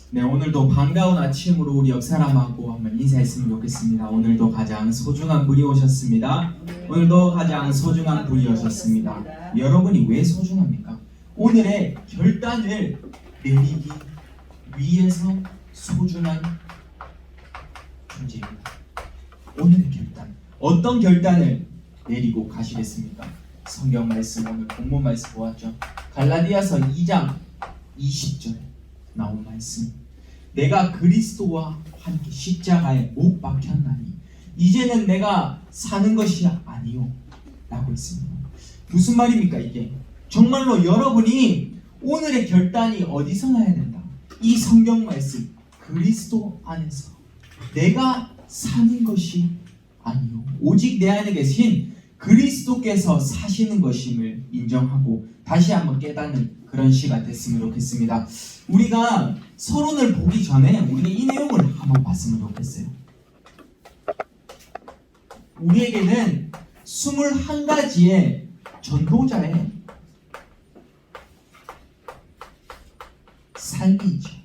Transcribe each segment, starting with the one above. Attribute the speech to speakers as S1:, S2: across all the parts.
S1: 네, 오늘도 반가운 아침으로 우리 옆사람하고 한번 인사했으면 좋겠습니다. 오늘도 가장 소중한 분이 오셨습니다. 오늘도 가장 소중한 분이 오셨습니다. 여러분이 왜 소중합니까? 오늘의 결단을 내리기 위해서 소중한 존재입니다. 오늘의 결단, 어떤 결단을 내리고 가시겠습니까? 성경 말씀, 오늘 본문 말씀 보았죠. 갈라디아서 2장 20절에 나온 말씀, 내가 그리스도와 함께 십자가에 못 박혔나니 이제는 내가 사는 것이 아니요 라고 했습니다. 무슨 말입니까 이게? 정말로 여러분이 오늘의 결단이 어디서 나야 된다? 이 성경 말씀, 그리스도 안에서 내가 사는 것이 아니요 오직 내 안에 계신 그리스도께서 사시는 것임을 인정하고 다시 한번 깨닫는 그런 시간 됐으면 좋겠습니다. 우리가 서론을 보기 전에 우리가 이 내용을 한번 봤으면 좋겠어요. 우리에게는 21가지의 전도자의 삶이 있죠.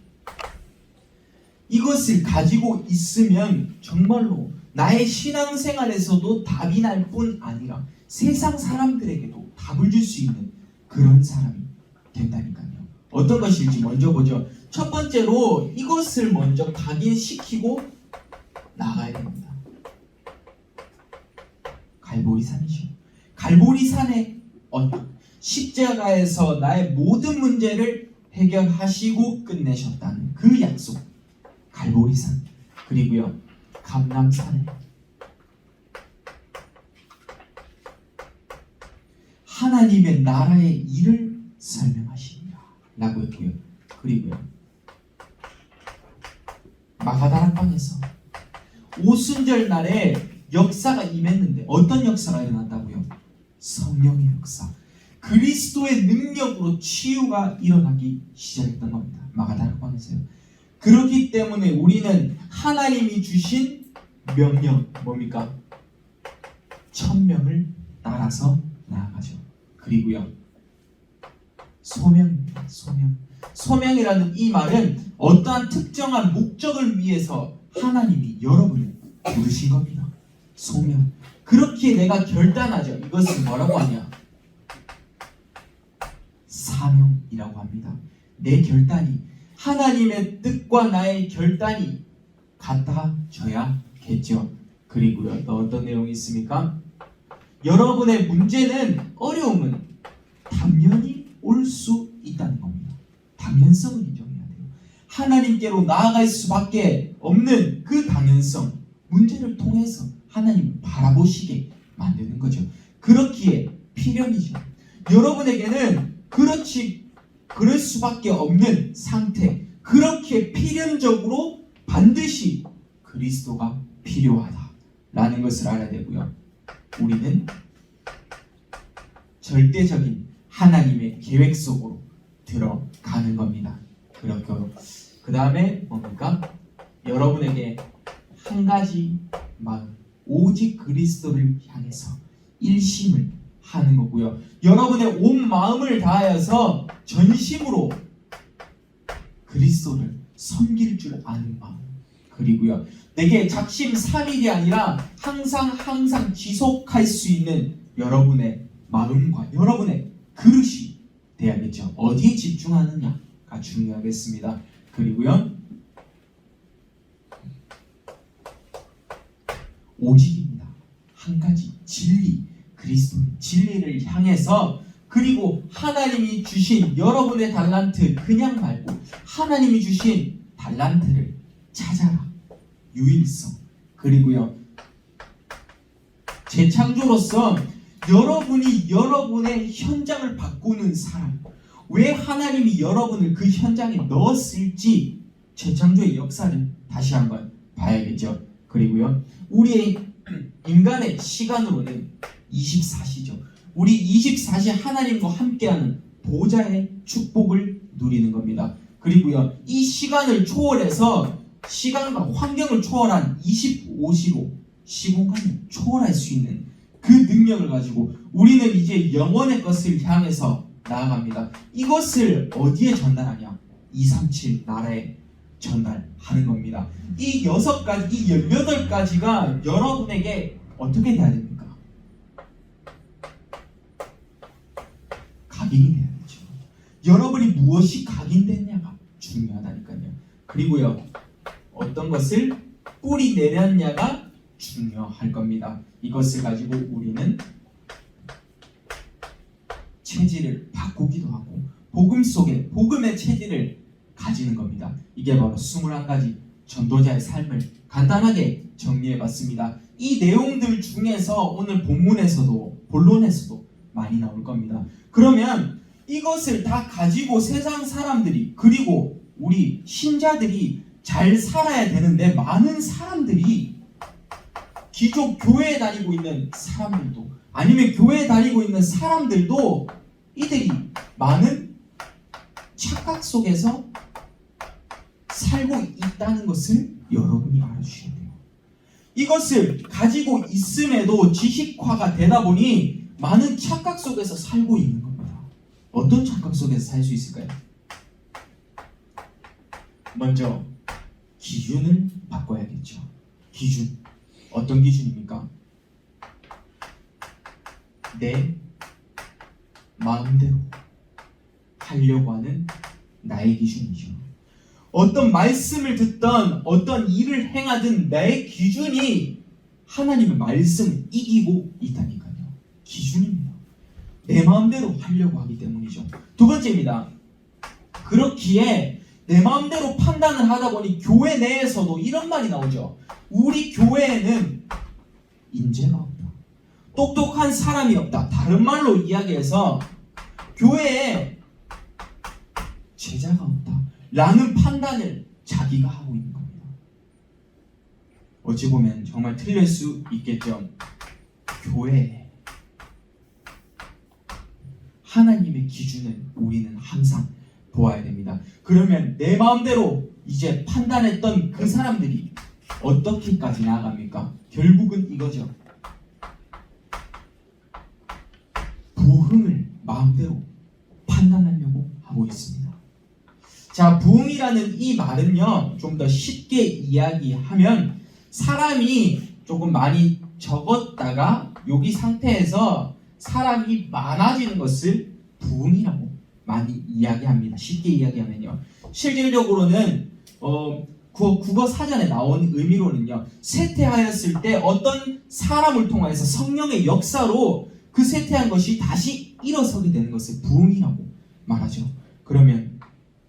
S1: 이것을 가지고 있으면 정말로 나의 신앙생활에서도 답이 날 뿐 아니라 세상 사람들에게도 답을 줄 수 있는 그런 사람이 된다니까요. 어떤 것일지 먼저 보죠. 첫 번째로 이것을 먼저 각인시키고 나가야 됩니다. 갈보리산이죠. 갈보리산의 십자가에서 나의 모든 문제를 해결하시고 끝내셨다는 그 약속. 갈보리산. 그리고요, 감람산에 하나님의 나라의 일을 설명하시리라 라고 했고요. 그리고요, 마가다락방에서 오순절 날에 역사가 임했는데 어떤 역사가 일어났다고요? 성령의 역사, 그리스도의 능력으로 치유가 일어나기 시작했던 겁니다. 마가다락방에서요. 그렇기 때문에 우리는 하나님이 주신 명령, 뭡니까? 천명을 따라서 나아가죠. 그리고요, 소명입니다. 소명이라는 이 말은 어떠한 특정한 목적을 위해서 하나님이 여러분을 부르신 겁니다. 소명. 그렇게 내가 결단하죠. 이것을 뭐라고 하냐? 사명이라고 합니다. 내 결단이, 하나님의 뜻과 나의 결단이 같아져야겠죠. 그리고요, 또 어떤 내용이 있습니까? 여러분의 문제는, 어려움은 당연히 올 수 있다는 겁니다. 당연성을 인정해야 돼요. 하나님께로 나아갈 수밖에 없는 그 당연성, 문제를 통해서 하나님을 바라보시게 만드는 거죠. 그렇기에 필연이죠. 여러분에게는 그럴 수밖에 없는 상태, 그렇게 필연적으로 반드시 그리스도가 필요하다라는 것을 알아야 되고요. 우리는 절대적인 하나님의 계획 속으로 들어가는 겁니다. 그렇고 그 다음에 뭡니까? 여러분에게 한 가지 마음, 오직 그리스도를 향해서 일심을 하는 거고요. 여러분의 온 마음을 다하여서 전심으로 그리스도를 섬길 줄 아는 마음. 그리고요, 내게 작심삼일이 아니라 항상 지속할 수 있는 여러분의 마음과 여러분의 그릇이 돼야겠죠. 어디에 집중하느냐가 중요하겠습니다. 그리고요, 오직입니다. 한 가지 진리, 그리스도의 진리를 향해서, 그리고 하나님이 주신 여러분의 달란트, 그냥 말고 하나님이 주신 달란트를 찾아라. 유일성. 그리고요, 재창조로서 여러분이 여러분의 현장을 바꾸는 사람, 왜 하나님이 여러분을 그 현장에 넣었을지 재창조의 역사를 다시 한번 봐야겠죠. 그리고요, 우리의 인간의 시간으로는 24시죠. 우리 24시 하나님과 함께하는 보좌의 축복을 누리는 겁니다. 그리고요, 이 시간을 초월해서, 시간과 환경을 초월한 25시로 시공간을 초월할 수 있는 그 능력을 가지고 우리는 이제 영원의 것을 향해서 나아갑니다. 이것을 어디에 전달하냐? 237 나라에 전달하는 겁니다. 이 6가지, 이 18가지가 여러분에게 어떻게 돼야 됩니까? 각인이 돼야 되죠. 여러분이 무엇이 각인됐냐가 중요하다니까요. 그리고요, 어떤 것을 뿌리 내렸냐가 중요할 겁니다. 이것을 가지고 우리는 체질을 바꾸기도 하고 복음 속에 복음의 체질을 가지는 겁니다. 이게 바로 21가지 전도자의 삶을 간단하게 정리해봤습니다. 이 내용들 중에서 오늘 본문에서도 본론에서도 많이 나올 겁니다. 그러면 이것을 다 가지고 세상 사람들이 그리고 우리 신자들이 잘 살아야 되는데 많은 사람들이 기존 교회에 다니고 있는 사람들도 아니면 교회에 다니고 있는 사람들도 이들이 많은 착각 속에서 살고 있다는 것을 여러분이 알아주셔야 돼요. 이것을 가지고 있음에도 지식화가 되다 보니 많은 착각 속에서 살고 있는 겁니다. 어떤 착각 속에서 살 수 있을까요? 먼저 기준을 바꿔야겠죠. 기준. 어떤 기준입니까? 내 마음대로 하려고 하는 나의 기준이죠. 어떤 말씀을 듣던 어떤 일을 행하든 나의 기준이 하나님의 말씀을 이기고 있다니까요. 기준입니다. 내 마음대로 하려고 하기 때문이죠. 두 번째입니다. 그렇기에 내 마음대로 판단을 하다 보니 교회 내에서도 이런 말이 나오죠. 우리 교회에는 인재가 없다. 똑똑한 사람이 없다. 다른 말로 이야기해서 교회에 제자가 없다. 라는 판단을 자기가 하고 있는 겁니다. 어찌 보면 정말 틀릴 수 있겠죠. 교회에 하나님의 기준을 우리는 항상 보아야 됩니다. 그러면 내 마음대로 이제 판단했던 그 사람들이 어떻게까지 나아갑니까? 결국은 이거죠. 부흥을 마음대로 판단하려고 하고 있습니다. 자, 부흥이라는 이 말은요, 좀 더 쉽게 이야기하면 사람이 조금 많이 적었다가 여기 상태에서 사람이 많아지는 것을 부흥이라고 많이 이야기합니다. 쉽게 이야기하면요. 실질적으로는 국어 사전에 나온 의미로는요, 쇠퇴하였을 때 어떤 사람을 통해서 성령의 역사로 그 쇠퇴한 것이 다시 일어서게 되는 것을 부흥이라고 말하죠. 그러면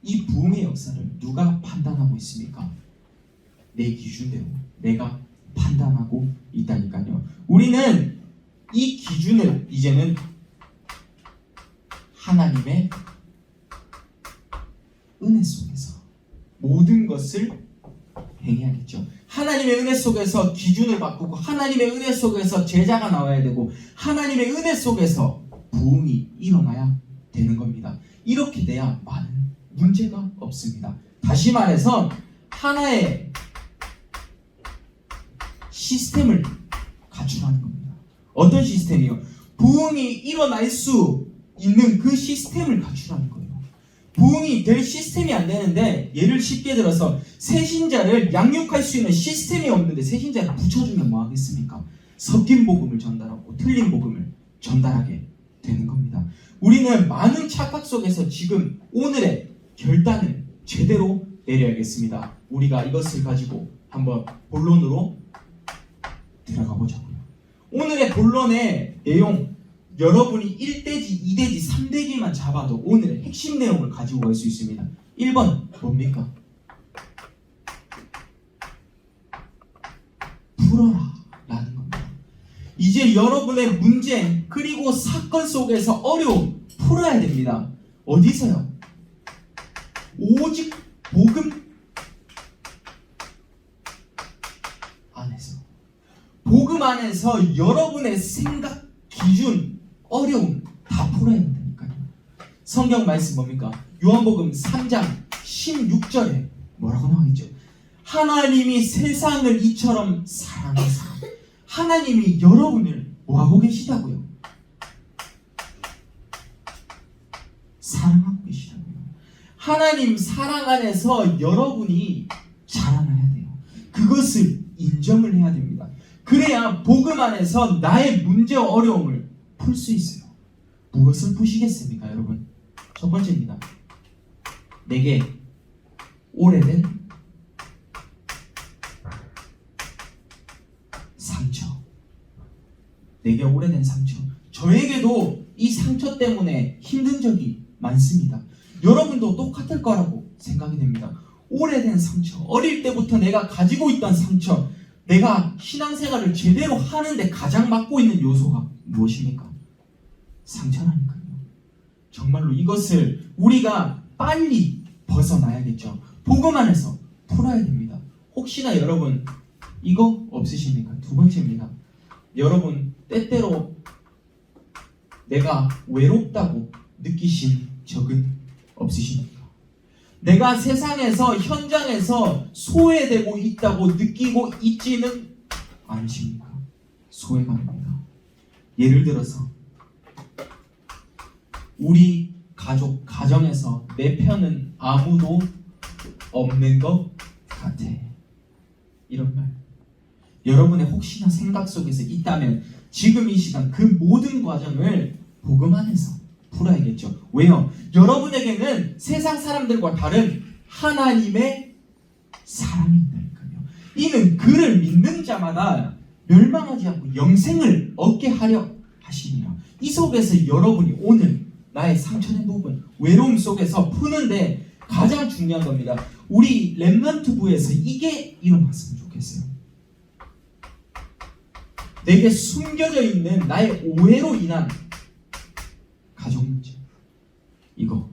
S1: 이 부흥의 역사를 누가 판단하고 있습니까? 내 기준대로 내가 판단하고 있다니까요. 우리는 이 기준을 이제는 하나님의 은혜 속에서 모든 것을 행해야겠죠. 하나님의 은혜 속에서 기준을 바꾸고 하나님의 은혜 속에서 제자가 나와야 되고 하나님의 은혜 속에서 부흥이 일어나야 되는 겁니다. 이렇게 돼야 많은 문제가 없습니다. 다시 말해서 하나의 시스템을 갖추라는 겁니다. 어떤 시스템이요? 부흥이 일어날 수 있는 그 시스템을 갖추라는 거예요. 부흥이 될 시스템이 안 되는데 예를 쉽게 들어서 새신자를 양육할 수 있는 시스템이 없는데 새신자를 붙여주면 뭐 하겠습니까? 섞인 복음을 전달하고 틀린 복음을 전달하게 되는 겁니다. 우리는 많은 착각 속에서 지금 오늘의 결단을 제대로 내려야겠습니다. 우리가 이것을 가지고 한번 본론으로 들어가 보자고요. 오늘의 본론의 내용, 여러분이 1대지, 2대지, 3대지만 잡아도 오늘의 핵심 내용을 가지고 갈 수 있습니다. 1번 뭡니까? 풀어라 라는 겁니다. 이제 여러분의 문제 그리고 사건 속에서 어려움 풀어야 됩니다. 어디서요? 오직 복음 안에서. 복음 안에서 여러분의 생각, 기준, 어려움 다 풀어야 된다니까요. 성경 말씀 뭡니까? 요한복음 3장 16절에 뭐라고 나와 있죠? 하나님이 세상을 이처럼 사랑하사. 하나님이 여러분을 뭐하고 계시다고요? 사랑하고 계시다고요. 하나님 사랑 안에서 여러분이 자라나야 돼요. 그것을 인정을 해야 됩니다. 그래야 복음 안에서 나의 문제와 어려움을 풀 수 있어요. 무엇을 푸시겠습니까, 여러분? 첫 번째입니다. 내게 오래된 상처. 내게 오래된 상처. 저에게도 이 상처 때문에 힘든 적이 많습니다. 여러분도 똑같을 거라고 생각이 됩니다. 오래된 상처, 어릴 때부터 내가 가지고 있던 상처, 내가 신앙생활을 제대로 하는데 가장 막고 있는 요소가 무엇입니까? 상처라니까요. 정말로 이것을 우리가 빨리 벗어나야겠죠. 복음 안에서 풀어야 됩니다. 혹시나 여러분 이거 없으십니까? 두 번째입니다. 여러분 때때로 내가 외롭다고 느끼신 적은 없으십니까? 내가 세상에서 현장에서 소외되고 있다고 느끼고 있지는 않으십니까? 소외감입니다. 예를 들어서 우리 가정에서 내 편은 아무도 없는 것 같아. 이런 말. 여러분의 혹시나 생각 속에서 있다면 지금 이 시간 그 모든 과정을 복음 안에서 풀어야겠죠. 왜요? 여러분에게는 세상 사람들과 다른 하나님의 사랑이 있다니까요. 이는 그를 믿는 자마다 멸망하지 않고 영생을 얻게 하려 하시니라. 이 속에서 여러분이 오늘 나의 상처된 부분, 외로움 속에서 푸는데 가장 중요한 겁니다. 우리 렘넌트부에서 이게 일어났으면 좋겠어요. 내게 숨겨져 있는 나의 오해로 인한 가정 문제. 이거.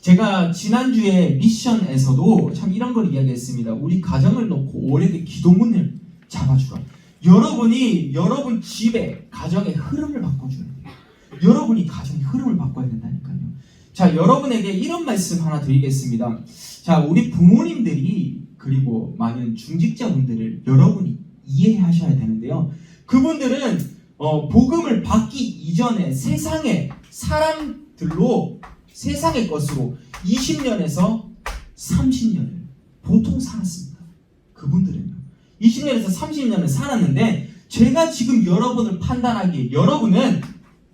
S1: 제가 지난주에 미션에서도 참 이런 걸 이야기했습니다. 우리 가정을 놓고 오래된 기도문을 잡아주라. 여러분이 여러분 집에 가정의 흐름을 바꿔줘야 돼요. 여러분이 가정의 흐름을 바꿔야 된다니까요. 자, 여러분에게 이런 말씀 하나 드리겠습니다. 자, 우리 부모님들이 그리고 많은 중직자분들을 여러분이 이해하셔야 되는데요. 그분들은 복음을 받기 이전에 세상의 사람들로 세상의 것으로 20년에서 30년을 보통 살았습니다. 그분들은요. 20년에서 30년을 살았는데 제가 지금 여러분을 판단하기에 여러분은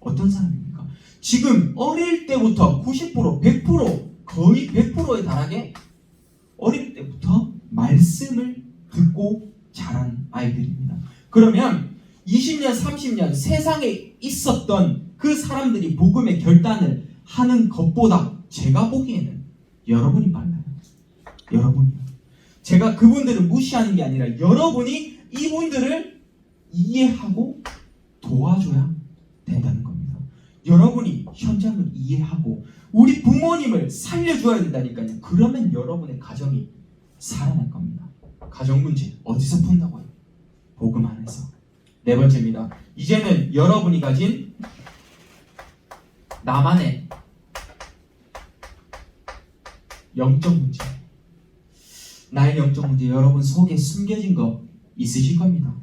S1: 어떤 사람입니까? 지금 어릴 때부터 90%, 100%, 거의 100%에 달하게 어릴 때부터 말씀을 듣고 자란 아이들입니다. 그러면 20년, 30년 세상에 있었던 그 사람들이 복음의 결단을 하는 것보다 제가 보기에는 여러분이 빨라요. 여러분이요. 제가 그분들을 무시하는 게 아니라 여러분이 이분들을 이해하고 도와줘야 된다는 겁니다. 여러분이 현장을 이해하고 우리 부모님을 살려줘야 된다니까요. 그러면 여러분의 가정이 살아날 겁니다. 가정 문제 어디서 푼다고요? 복음 안에서. 네 번째입니다. 이제는 여러분이 가진 나만의 영적 문제. 나의 영적 문제, 여러분 속에 숨겨진 거 있으실 겁니다.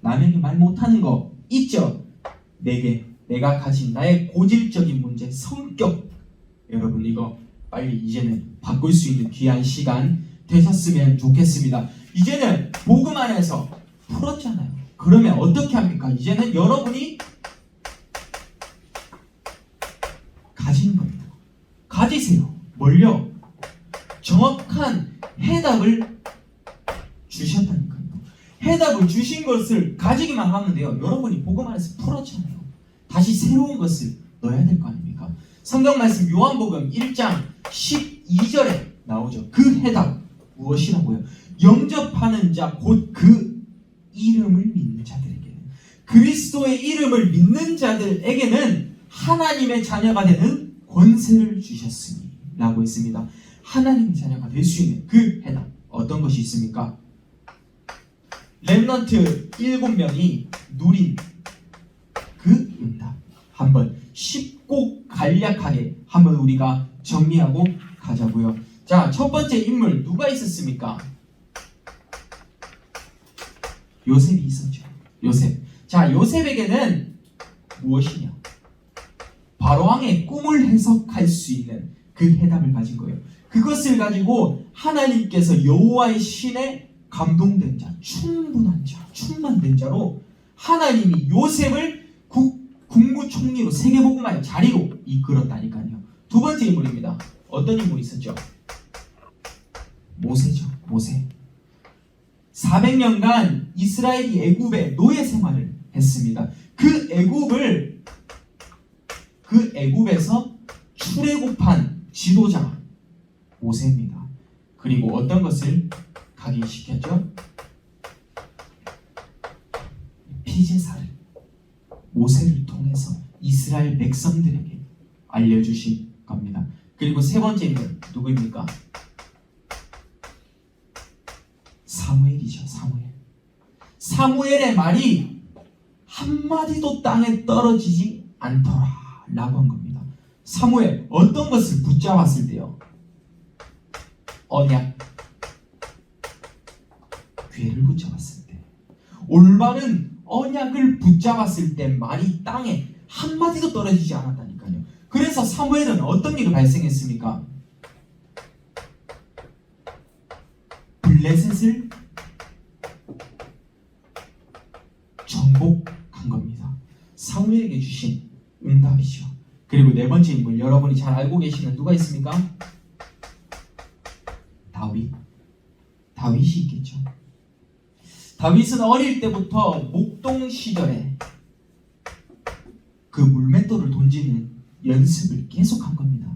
S1: 남에게 말 못하는 거 있죠? 내가 가진 나의 고질적인 문제, 성격. 여러분 이거 빨리 이제는 바꿀 수 있는 귀한 시간 되셨으면 좋겠습니다. 이제는 복음 안에서 풀었잖아요. 그러면 어떻게 합니까? 이제는 여러분이 가지는 겁니다. 가지세요. 뭘요? 정확한 해답을 주셨다니까요. 해답을 주신 것을 가지기만 하면 돼요. 여러분이 복음 안에서 풀었잖아요. 다시 새로운 것을 넣어야 될 거 아닙니까? 성경 말씀 요한복음 1장 12절에 나오죠. 그 해답 무엇이라고요? 영접하는 자 곧 그 이름을 믿는 자들에게는, 그리스도의 이름을 믿는 자들에게는 하나님의 자녀가 되는 권세를 주셨으니 라고 했습니다. 하나님의 자녀가 될 수 있는 그 해답 어떤 것이 있습니까? 렘넌트 7명이 누린 그 응답 한번 쉽고 간략하게 한번 우리가 정리하고 가자고요. 자, 첫 번째 인물 누가 있었습니까? 요셉이 있었죠. 요셉. 자, 요셉에게는 무엇이냐? 바로왕의 꿈을 해석할 수 있는 그 해답을 가진 거예요. 그것을 가지고 하나님께서 여호와의 신에 감동된 자, 충분한 자, 충만된 자로 하나님이 요셉을 국무총리로 세계복음화의 자리로 이끌었다니까요. 두 번째 인물입니다. 어떤 인물이 있었죠? 모세죠. 모세. 400년간 이스라엘이 애굽의 노예 생활을 했습니다. 그 애굽에서 출애굽한 지도자 모세입니다. 그리고 어떤 것을 각인시켰죠? 피제사를 모세를 통해서 이스라엘 백성들에게 알려주신 겁니다. 그리고 세 번째 인물 누구입니까? 사무엘이죠. 사무엘의 말이 한마디도 땅에 떨어지지 않더라 라고 한 겁니다. 사무엘 어떤 것을 붙잡았을 때요? 언약, 괴를 붙잡았을 때, 올바른 언약을 붙잡았을 때 말이 땅에 한마디도 떨어지지 않았다니까요. 그래서 사무엘은 어떤 일이 발생했습니까? 블레셋을 정복한 겁니다. 사무엘에게 주신 응답이죠. 그리고 네 번째 인물, 여러분이 잘 알고 계시는 누가 있습니까? 다윗이 있겠죠. 다윗은 어릴 때부터 목동 시절에 그 물맷돌을 던지는 연습을 계속한 겁니다.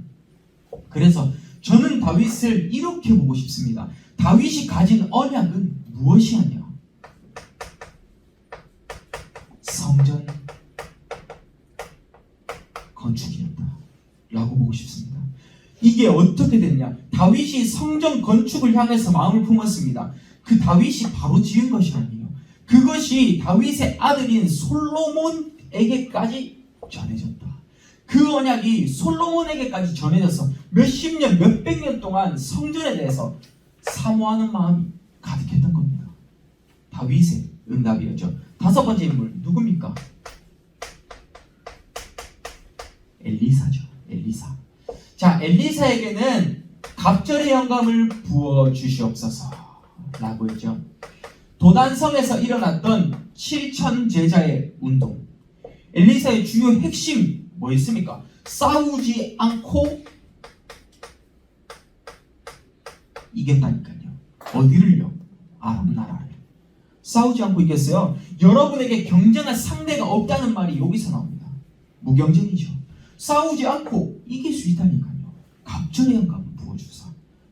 S1: 그래서 저는 다윗을 이렇게 보고 싶습니다. 다윗이 가진 언약은 무엇이었냐? 성전 건축이었다 라고 보고 싶습니다. 이게 어떻게 됐냐? 다윗이 성전 건축을 향해서 마음을 품었습니다. 그 다윗이 바로 지은 것이 아니에요. 그것이 다윗의 아들인 솔로몬에게까지 전해졌다. 그 언약이 솔로몬에게까지 전해져서 몇십 년, 몇백 년 동안 성전에 대해서 사모하는 마음이 가득했던 겁니다. 다윗의 응답이었죠. 다섯 번째 인물 누굽니까? 엘리사죠. 엘리사. 자, 엘리사에게는 갑절의 영감을 부어 주시옵소서 라고 했죠. 도단성에서 일어났던 7천 제자의 운동. 엘리사의 주요 핵심 뭐였습니까? 싸우지 않고 이겼다니까요. 어디를요? 아람 나라를. 싸우지 않고 이겼어요. 여러분에게 경쟁할 상대가 없다는 말이 여기서 나옵니다. 무경쟁이죠. 싸우지 않고 이길 수 있다니까요. 갑절의 영감을 부어주사.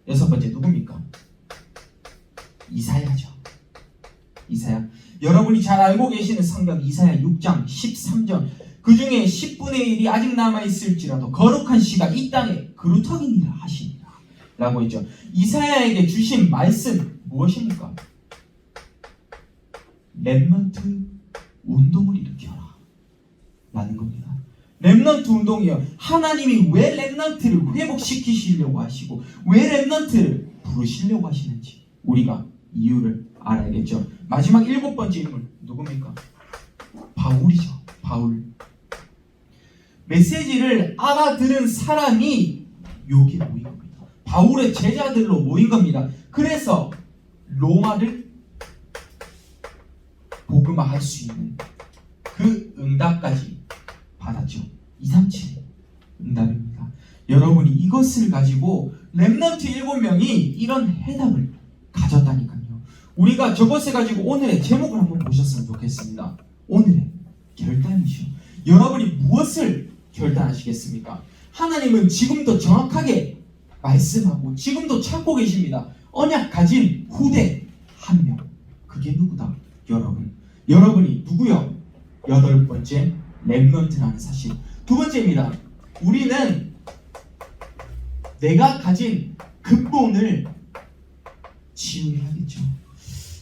S1: 여섯 번째 누굽니까? 이사야죠. 이사야. 여러분이 잘 알고 계시는 성경 이사야 6장 13절. 그 중에 10분의 1이 아직 남아있을지라도 거룩한 씨가 이 땅에 그루터기니라 하시니라 라고 했죠. 이사야에게 주신 말씀 무엇입니까? 렘넌트 운동을 일으켜라 라는 겁니다. 렘넌트 운동이요. 하나님이 왜 렘넌트를 회복시키시려고 하시고 왜 렘넌트를 부르시려고 하시는지 우리가 이유를 알아야겠죠. 마지막 일곱 번째 인물 누굽니까? 바울이죠. 바울. 메시지를 알아들은 사람이 여기 모인 겁니다. 바울의 제자들로 모인 겁니다. 그래서 로마를 복음화할 수 있는 그 응답까지 받았죠. 237 응답입니다. 여러분이 이것을 가지고 렘넌트 7명이 이런 해답을 가졌다니까요. 우리가 저것을 가지고 오늘의 제목을 한번 보셨으면 좋겠습니다. 오늘의 결단이죠. 여러분이 무엇을 결단하시겠습니까? 하나님은 지금도 정확하게 말씀하고 지금도 찾고 계십니다. 언약 가진 후대 한 명. 그게 누구다? 여러분. 여러분이 누구요? 여덟 번째 렘넌트라는 사실. 두 번째입니다. 우리는 내가 가진 근본을 치유해야겠죠.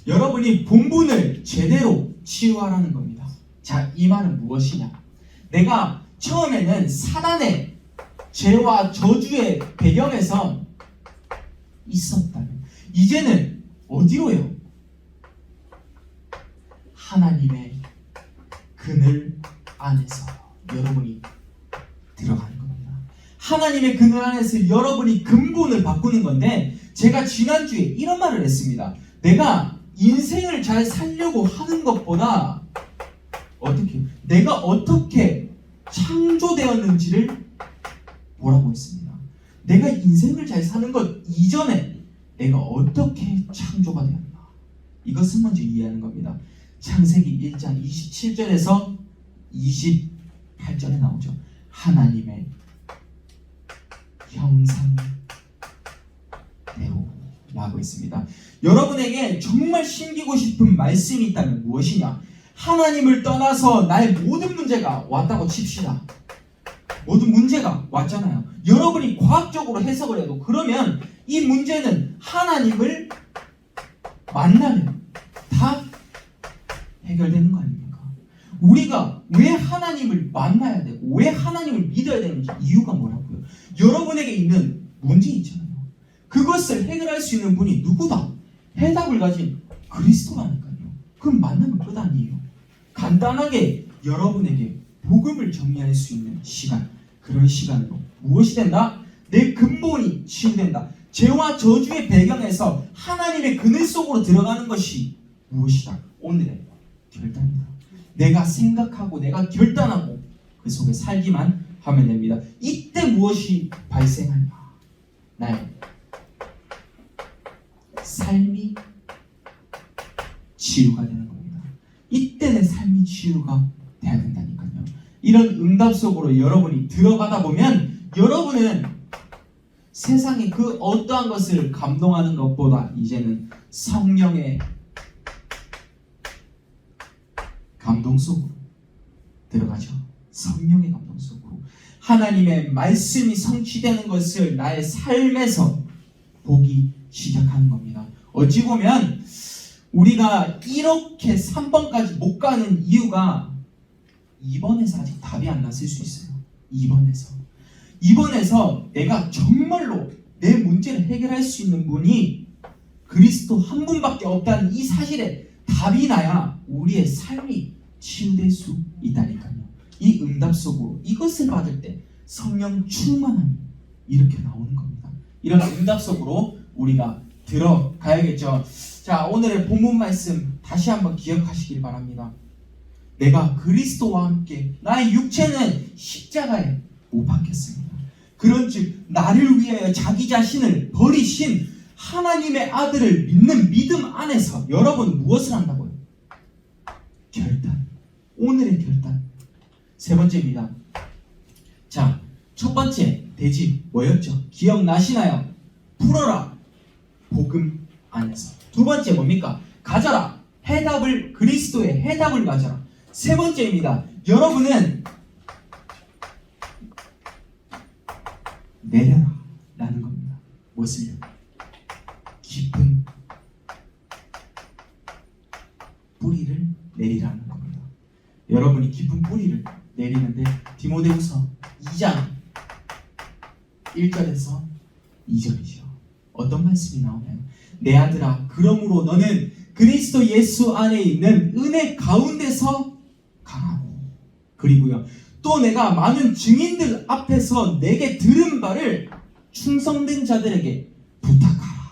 S1: 여러분이 본분을 제대로 치유하라는 겁니다. 자, 이 말은 무엇이냐? 내가 처음에는 사단의 죄와 저주의 배경에서 있었다면 이제는 어디로요? 하나님의 그늘 안에서 여러분이 들어가는 겁니다. 하나님의 그늘 안에서 여러분이 근본을 바꾸는 건데, 제가 지난주에 이런 말을 했습니다. 내가 인생을 잘 살려고 하는 것보다 내가 어떻게 창조되었는지를 보라고 했습니다. 내가 인생을 잘 사는 것 이전에 내가 어떻게 창조가 되었나, 이것을 먼저 이해하는 겁니다. 창세기 1장 27절에서 28절에 나오죠. 하나님의 형상대로라고 있습니다. 여러분에게 정말 심기고 싶은 말씀이 있다면 무엇이냐? 하나님을 떠나서 나의 모든 문제가 왔다고 칩시다. 모든 문제가 왔잖아요. 여러분이 과학적으로 해석을 해도 그러면 이 문제는 하나님을 만나면 다 해결되는 거 아닙니까? 우리가 왜 하나님을 만나야 되고 왜 하나님을 믿어야 되는지 이유가 뭐라고요? 여러분에게 있는 문제 있잖아요. 그것을 해결할 수 있는 분이 누구다? 해답을 가진 그리스도라니까요. 그럼 만나면 끝 아니에요. 간단하게 여러분에게 복음을 정리할 수 있는 시간, 그런 시간으로 무엇이 된다? 내 근본이 치유된다. 죄와 저주의 배경에서 하나님의 그늘 속으로 들어가는 것이 무엇이다? 오늘의 결단이다. 내가 생각하고 내가 결단하고 그 속에 살기만 하면 됩니다. 이때 무엇이 발생하냐? 나의 삶이 치유가 되는 겁니다. 이때 내 삶이 치유가 돼야 된다니까요. 이런 응답 속으로 여러분이 들어가다 보면 여러분은 세상의 그 어떠한 것을 감동하는 것보다 이제는 성령의 감동 속으로 들어가죠. 성령의 감동 속으로 하나님의 말씀이 성취되는 것을 나의 삶에서 보기 시작하는 겁니다. 어찌 보면 우리가 이렇게 3번까지 못 가는 이유가 2번에서 아직 답이 안 났을 수 있어요. 2번에서 내가 정말로 내 문제를 해결할 수 있는 분이 그리스도 한 분밖에 없다는 이 사실에 답이 나야 우리의 삶이 치유될 수 있다니까요. 이 응답 속으로 이것을 받을 때 성령 충만함이 이렇게 나오는 겁니다. 이런 응답 속으로 우리가 들어가야겠죠. 자, 오늘의 본문 말씀 다시 한번 기억하시길 바랍니다. 내가 그리스도와 함께 나의 육체는 십자가에 못 박혔습니다. 그런즉 나를 위하여 자기 자신을 버리신 하나님의 아들을 믿는 믿음 안에서 여러분 무엇을 한다고요? 결단. 오늘의 결단. 세 번째입니다. 자, 첫 번째 대지 뭐였죠? 기억나시나요? 풀어라. 복음 안에서. 두 번째 뭡니까? 가져라. 해답을, 그리스도의 해답을 가져라. 세 번째입니다. 여러분은 내려라 라는 겁니다. 무엇을요? 깊은 뿌리를 내리라는 겁니다. 여러분이 깊은 뿌리를 내리는데 디모데후서 2장 1절에서 2절이죠. 어떤 말씀이 나오나요? 내 아들아, 그러므로 너는 그리스도 예수 안에 있는 은혜 가운데서 가라고. 그리고요, 또 내가 많은 증인들 앞에서 내게 들은 바를 충성된 자들에게 부탁하라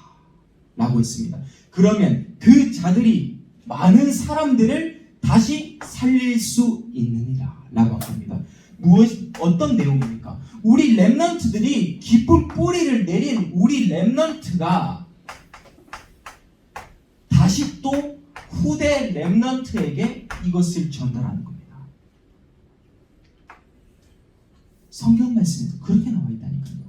S1: 라고 했습니다. 그러면 그 자들이 많은 사람들을 다시 살릴 수 있느니라 라고 합니다. 어떤 내용입니까? 우리 렘넌트들이 깊은 뿌리를 내린 우리 렘넌트가 다시 또 후대 렘넌트에게 이것을 전달하는 겁니다. 성경 말씀에도 그렇게 나와 있다니까요.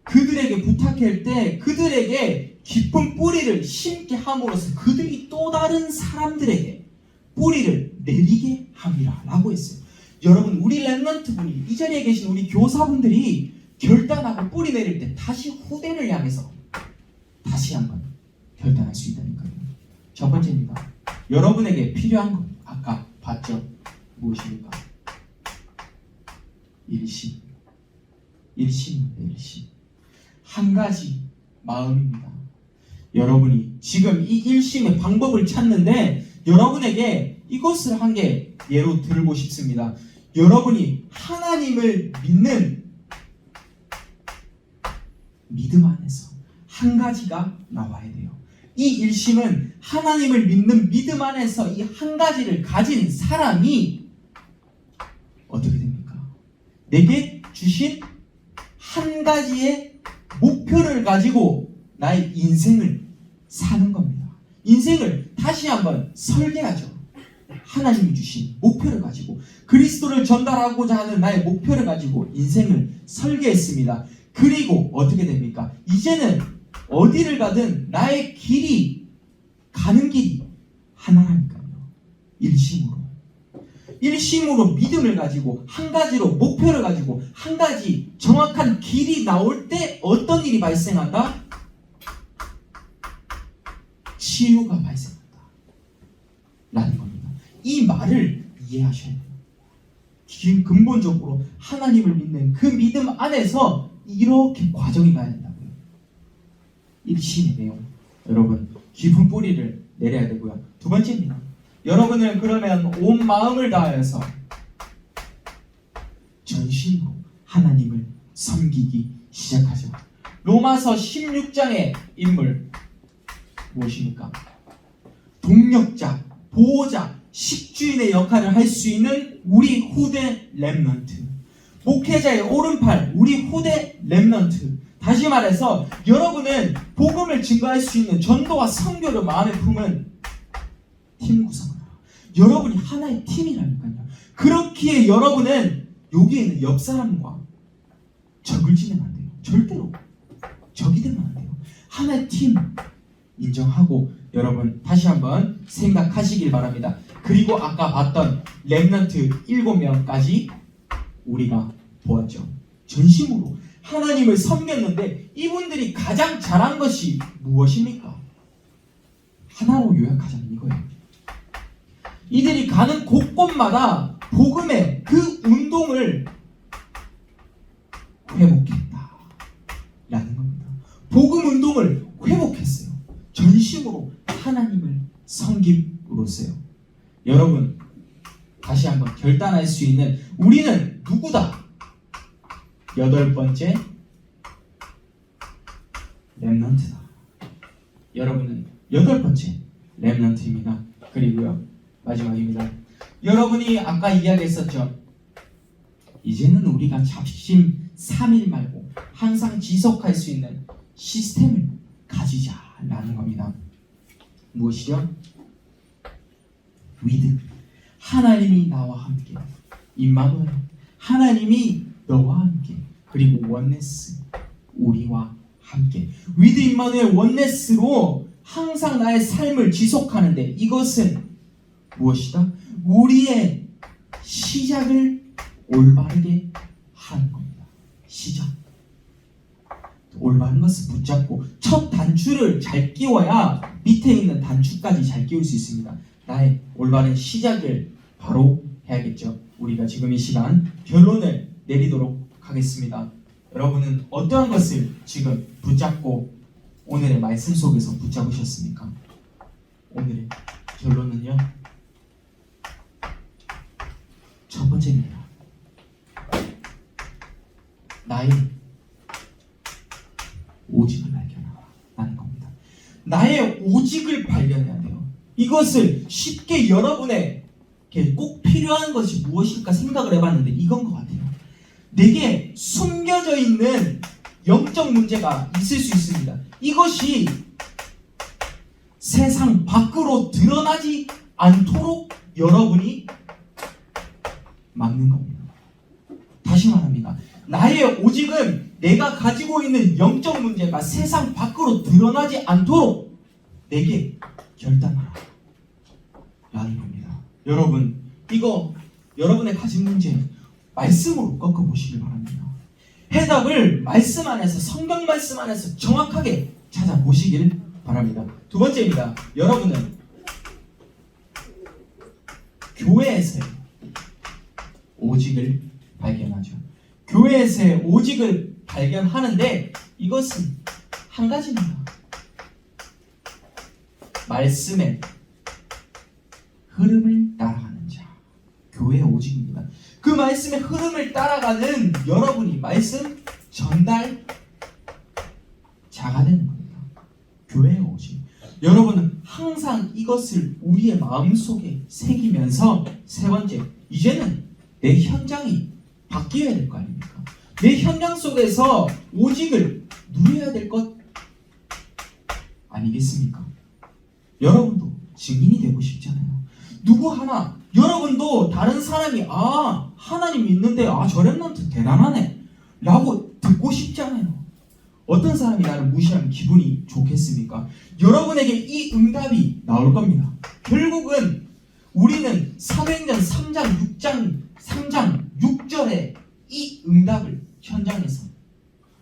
S1: 그들에게 부탁할 때 그들에게 깊은 뿌리를 심게 함으로써 그들이 또 다른 사람들에게 뿌리를 내리게 함이라 라고 했어요. 여러분, 우리 렘넌트 분이, 이 자리에 계신 우리 교사분들이 결단하고 뿌리 내릴 때 다시 후대를 향해서 다시 한번 결단할 수 있다니까요. 첫 번째입니다. 여러분에게 필요한 것, 아까 봤죠? 무엇입니까? 일심. 일심입니다. 일심. 한 가지 마음입니다. 여러분이 지금 이 일심의 방법을 찾는데 여러분에게 이것을 한 개 예로 들고 싶습니다. 여러분이 하나님을 믿는 믿음 안에서 한 가지가 나와야 돼요. 이 일심은 하나님을 믿는 믿음 안에서 이 한 가지를 가진 사람이 어떻게 됩니까? 내게 주신 한 가지의 목표를 가지고 나의 인생을 사는 겁니다. 인생을 다시 한번 설계하죠. 하나님이 주신 목표를 가지고 그리스도를 전달하고자 하는 나의 목표를 가지고 인생을 설계했습니다. 그리고 어떻게 됩니까? 이제는 어디를 가든 나의 길이 가는 길이 하나라니까요. 일심으로 믿음을 가지고 한 가지로 목표를 가지고 한 가지 정확한 길이 나올 때 어떤 일이 발생한다? 치유가 발생한다 라는 겁니다. 이 말을 이해하셔야 돼요. 지금 근본적으로 하나님을 믿는 그 믿음 안에서 이렇게 과정이 가야 된다고요. 일심의 내용, 여러분 깊은 뿌리를 내려야 되고요. 두 번째입니다. 여러분은 그러면 온 마음을 다하여서 전심으로 하나님을 섬기기 시작하죠. 로마서 16장의 인물 무엇입니까? 동력자, 보호자, 식주인의 역할을 할 수 있는 우리 후대 렘넌트, 목회자의 오른팔, 우리 후대 렘넌트. 다시 말해서 여러분은 복음을 증거할 수 있는 전도와 선교를 마음에 품은 팀 구성을 해요. 여러분이 하나의 팀이라니까요. 그렇기에 여러분은 여기에 있는 옆 사람과 적을 지면 안 돼요. 절대로 적이 되면 안 돼요. 하나의 팀 인정하고 여러분 다시 한번 생각하시길 바랍니다. 그리고 아까 봤던 렘넌트 7명까지 우리가 보았죠. 전심으로 하나님을 섬겼는데 이분들이 가장 잘한 것이 무엇입니까? 하나로 요약하자면 이거예요. 이들이 가는 곳곳마다 복음의 그 운동을 회복했다 라는 겁니다. 복음 운동을 회복했어요. 전심으로 하나님을 섬김으로써요. 여러분 다시 한번 결단할 수 있는 우리는 누구다? 8번째 렘넌트다. 여러분은 8번째 렘넌트입니다. 그리고요 마지막입니다. 여러분이 아까 이야기했었죠. 이제는 우리가 잡심 3일 말고 항상 지속할 수 있는 시스템을 가지자라는 겁니다. 무엇이죠? 위드, 하나님이 나와 함께, 임마누엘, 하나님이 너와 함께, 그리고 원네스, 우리와 함께. 위드 임마누엘 원네스로 항상 나의 삶을 지속하는데 이것은 무엇이다? 우리의 시작을 올바르게 하는 겁니다. 시작. 올바른 것을 붙잡고 첫 단추를 잘 끼워야 밑에 있는 단추까지 잘 끼울 수 있습니다. 나의 올바른 시작을 바로 해야겠죠. 우리가 지금 이 시간 결론을 내리도록 하겠습니다. 여러분은 어떠한 것을 지금 붙잡고 오늘의 말씀 속에서 붙잡으셨습니까? 오늘의 결론은요, 첫 번째입니다. 나의 오직을 발견하라는 겁니다. 나의 오직을 발견해야 돼요. 이것을 쉽게 여러분에게 꼭 필요한 것이 무엇일까 생각을 해봤는데 이건 것 같아요. 내게 숨겨져 있는 영적 문제가 있을 수 있습니다. 이것이 세상 밖으로 드러나지 않도록 여러분이 막는 겁니다. 다시 말합니다. 나의 오직은 내가 가지고 있는 영적 문제가 세상 밖으로 드러나지 않도록 내게 결단하라 라는 겁니다. 여러분, 이거 여러분의 가진 문제 말씀으로 꺾어보시길 바랍니다. 해답을 말씀 안에서, 성경 말씀 안에서 정확하게 찾아보시길 바랍니다. 두 번째입니다. 여러분은 교회에서의 오직을 발견하죠. 교회에서의 오직을 발견하는데 이것은 한 가지입니다. 말씀의 흐름을 따라가는 자, 교회의 오직입니다. 그 말씀의 흐름을 따라가는 여러분이 말씀 전달 여러분은 항상 이것을 우리의 마음속에 새기면서 세 번째, 이제는 내 현장이 바뀌어야 될 거 아닙니까? 내 현장 속에서 오직을 누려야 될 것 아니겠습니까? 여러분도 증인이 되고 싶잖아요. 누구 하나, 여러분도 다른 사람이 하나님 믿는데 저 렘넌트 대단하네 라고 듣고 싶잖아요. 어떤 사람이 나를 무시하면 기분이 좋겠습니까? 여러분에게 이 응답이 나올 겁니다. 결국은 우리는 사도행전 3장 6절에 이 응답을 현장에서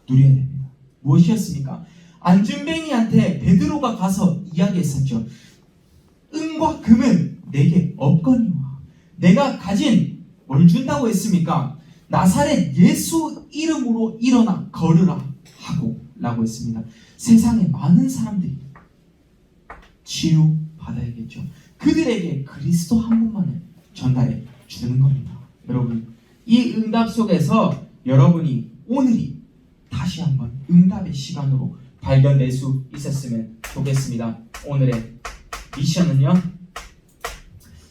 S1: 누려야 됩니다. 무엇이었습니까? 안준뱅이한테 베드로가 가서 이야기했었죠. 은과 금은 내게 없거니와 내가 가진 뭘 준다고 했습니까? 나사렛 예수 이름으로 일어나 걸으라 하고 라고 했습니다. 세상에 많은 사람들이 치유받아야겠죠. 그들에게 그리스도 한 분만을 전달해 주는 겁니다. 여러분, 이 응답 속에서 여러분이 오늘이 다시 한번 응답의 시간으로 발견될 수 있었으면 좋겠습니다. 오늘의 미션은요,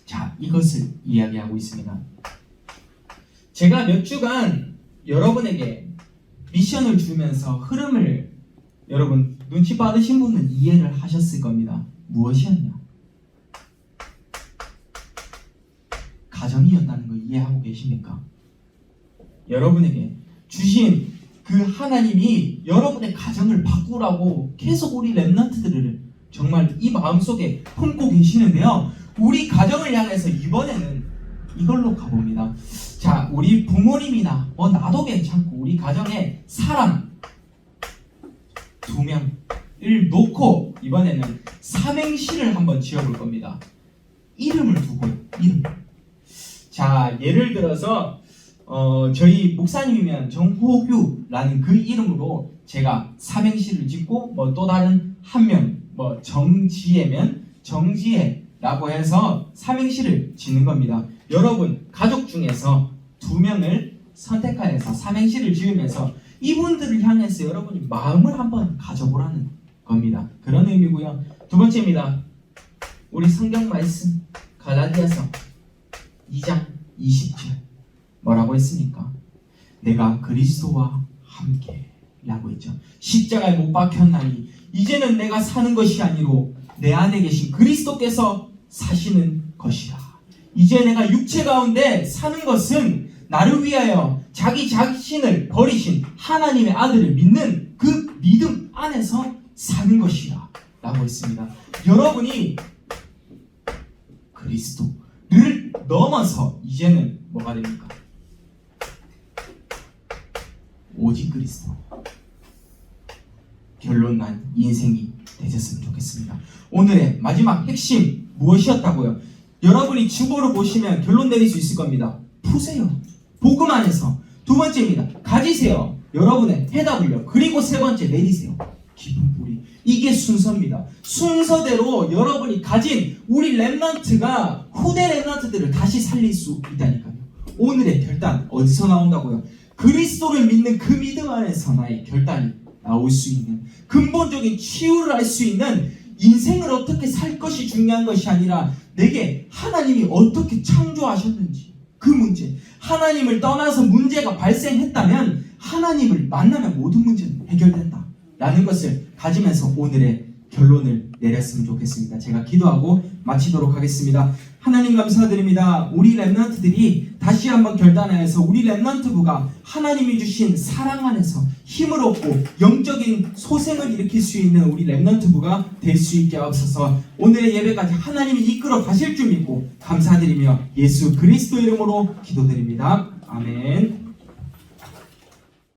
S1: 자, 이것을 이야기하고 있습니다. 제가 몇 주간 여러분에게 미션을 주면서 흐름을 여러분 눈치 빠르신 분은 이해를 하셨을 겁니다. 무엇이었냐? 가정이었다는 거 이해하고 계십니까? 여러분에게 주신 그 하나님이 여러분의 가정을 바꾸라고 계속 우리 렘넌트들을 정말 이 마음속에 품고 계시는데요. 우리 가정을 향해서 이번에는 이걸로 가봅니다. 자, 우리 부모님이나 나도 괜찮고 우리 가정에 사람 2명을 놓고 이번에는 삼행시를 한번 지어볼 겁니다. 이름을 두고요. 이름. 자, 예를 들어서 저희 목사님이면 정호규라는 그 이름으로 제가 삼행시를 짓고 또 다른 한 명 정지혜면 정지혜라고 해서 삼행시를 짓는 겁니다. 여러분 가족 중에서 2명을 선택하여서 삼행시를 지으면서 이분들을 향해서 여러분이 마음을 한번 가져보라는 겁니다. 그런 의미고요. 두 번째입니다. 우리 성경 말씀 갈라디아서 2장 20절 뭐라고 했습니까? 내가 그리스도와 함께 라고 했죠. 십자가에 못 박혔나니 이제는 내가 사는 것이 아니로 내 안에 계신 그리스도께서 사시는 것이라. 이제 내가 육체 가운데 사는 것은 나를 위하여 자기 자신을 버리신 하나님의 아들을 믿는 그 믿음 안에서 사는 것이라 라고 했습니다. 여러분이 그리스도를 넘어서 이제는 뭐가 됩니까? 오직 그리스도. 결론 난 인생이 되셨으면 좋겠습니다. 오늘의 마지막 핵심 무엇이었다고요? 여러분이 주보를 보시면 결론 내릴 수 있을 겁니다. 푸세요. 복음 안에서. 두 번째입니다. 가지세요. 여러분의 해답을요. 그리고 세 번째 내리세요. 기쁜 뿌리. 이게 순서입니다. 순서대로 여러분이 가진 우리 렘넌트가 후대 렘넌트들을 다시 살릴 수 있다니까요. 오늘의 결단 어디서 나온다고요? 그리스도를 믿는 그 믿음 안에서 나의 결단이 나올 수 있는 근본적인 치유를 할 수 있는 인생을 어떻게 살 것이 중요한 것이 아니라 내게 하나님이 어떻게 창조하셨는지 그 문제, 하나님을 떠나서 문제가 발생했다면 하나님을 만나면 모든 문제는 해결된다 라는 것을 가지면서 오늘의 결론을 내렸으면 좋겠습니다. 제가 기도하고 마치도록 하겠습니다. 하나님 감사드립니다. 우리 렘넌트들이 다시 한번 결단하여서 우리 렘넌트부가 하나님이 주신 사랑 안에서 힘을 얻고 영적인 소생을 일으킬 수 있는 우리 렘넌트부가 될 수 있게 하옵소서. 오늘의 예배까지 하나님이 이끌어 가실 줄 믿고 감사드리며 예수 그리스도 이름으로 기도드립니다. 아멘.